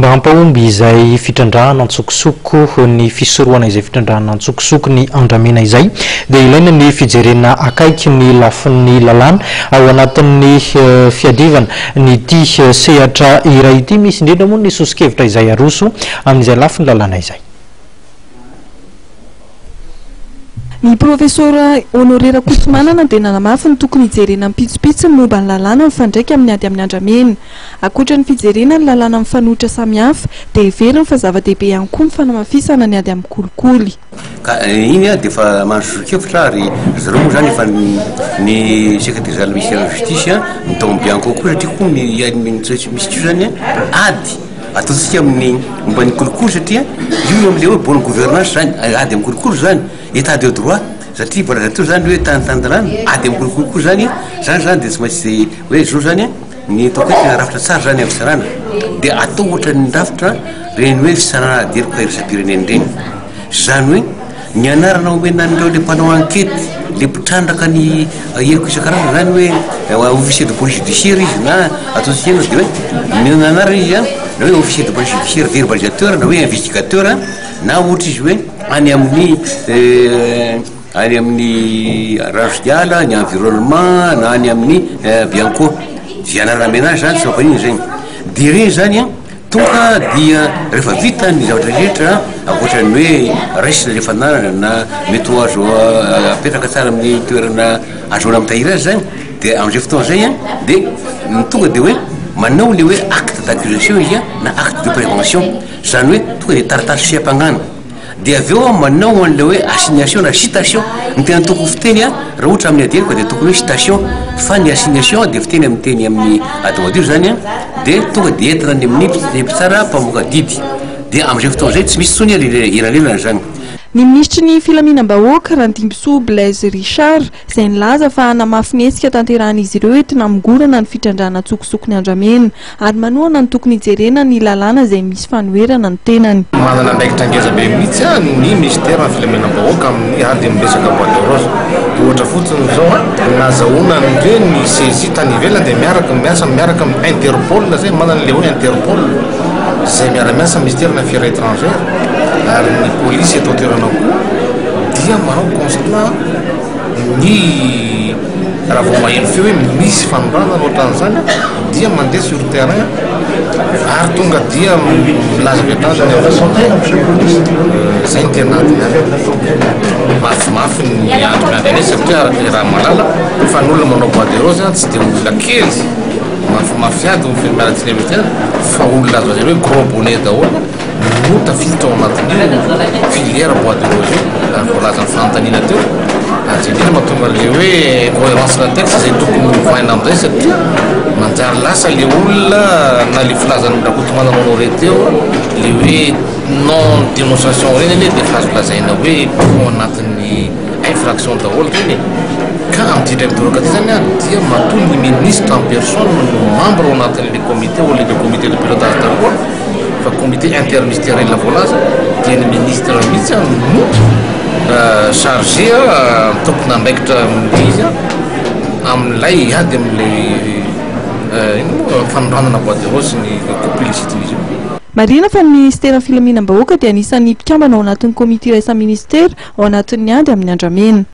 mba hampahomby izay fitrandrahana antsokosoko ny fisorohana izay fitrandrahana antsokosoko ny andramena izay dia ilaina ny fijerena akaiky ny lafin'ny lalàna ao anatin'ny fiadivana ny ty sehatra iray ity misy indrindra moa ny sosikevitra izay aroso amin'izay lafin'ny lalàna izay. Ny professeur Honoré Rakotomanana dia nanamafy ny tokony hijerena mpitsopitsy ny momba ny lalàna mifandraika amin'ny ady amin'ny andramena. Ankoatra ny fijerena ny lalàna mifanohitra samihafa dia heveriny fa zava-dehibe ihany koa ny fanamafisana ny ady amin'ny kolikoly. Ka iny a dia efa mandro-kevitra ary zareo moa zany efa ny secrétaire général ministère de la justice mitomby ihany kokoa satria koa misy tio zany ady ataontsika amin'ny momba ny kolikoly satria io amin'ilay hoe bonne gouvernance zany ady amin'ny kolikoly zany état de droit satria mbola zato zany hoe tantandrano ady amin'ny kolikoly zany zany dia tsy maintsy hoe zao zany ny atao hoe rafitra tsara zany amin'ny fisarana dia atao ohatra ny rafitra reny hoe fisarana aderiko irisapireneny reny zany hoe ny anarana omena an'ireo le mpanao enquête le mpitrandraka ny heriko isan-karazany zany hoe officier de police judiciaire izy na ataontsika eny dia hoe ny anarana izy na hoe officier de police judiciaire verbalisateur na hoe investigateur na ohatra izy hoe any amin'ny rasiala ny environnement na any amin'ny bianco dia anarana menazy zany tsy mampaniny zany dia reny zany tonga dia rehefa vita ny zavatra rehetra ankoatrany hoe raisina le fanarana na mety ho azo apetraka tsara amin'ny toerana azoana amin'ny tahira azy zany dia amin'izay fotoana zay dia tonga dia hoe manao le hoe acte d'accusation izy na acte de prévention zany hoe tonga dia taratasy fiam-pagnana dia avy eo manao an'le hoe assignation na citation ny tena tokony fiteny raha ohatra amin'ny aderiko dia tokony hoe citation fa ny assignation dia fiteny amin'ny teny amin'ny adomadio zany dia tonga dia entina ny amin'ny mpitsara mpamoaka didy dia amin'izay fotoana zay tsy misy tsony elalelana zany. Ny ministry ny filaminam-bahoaka Randimbisoa Blaise Richard izay nilaza fa hanamafy ny hetsika tanterahan'izy ireo entina hamingorana ny fitrandrahana tsokosoko ny andramena ary manohana ny tokony hijerena ny lalàna izay misy fanoherana ny tenany. Manana andraikitra ngezabe mihitsy ny ministère ny filaminam-bahoaka amin'ny ady miresaka boîte de rose ohatra fotsiny zao nazahoana nireny saisie tany ivelany dia miasa miaraka amin'ny Interpol zay manana le hoe Interpol zay miara-miasa ministère na affaires étrangères ary ny polisy eto toerana koa dia manao constat ny raha vao maheno feo hoe misy fanorana ohatran'izany dia mandeha sur terrain ary tonga dia milaza viatazany zay ny tena mafimafy ny andro miandany satria araka raha malala fa n'olona manao boîte de rose tsy dia olona kely mafimafy ady ny miaratsiny avy fa olona azo azy hoe gros bonnet daholo no tafiditra ao anatin'ny filière boîte de rose ary voalaza ny fanontaniana teo ary indrindra mahatonga le hoe cohérence na texte zay tokony hovaina amin'izay satria manjary lasa le olona na le filazany Rakotomanana Honoré teo le hoe non dénonciation reny anie dia efa azo lazaina hoe ao anatin'ny infraction daholo reny ka amin'ity indray midoraka ty zany dia matoy ny ministre en personne no membre ao anatin'le comité ou le comité de pilotage daholo fa comité interministériel voalaza dia ny ministre mihitsy no chargé tokony andraikitra izy amin'ilay ady amin'le fanoranana boîte de rose ny publicité izy. Marina fa ny ministère filaminam-bahoaka dia anisan'ny mpikambana ao anatin'ny comité raisa ministère ao anatin'ny ady amin'ny andramena.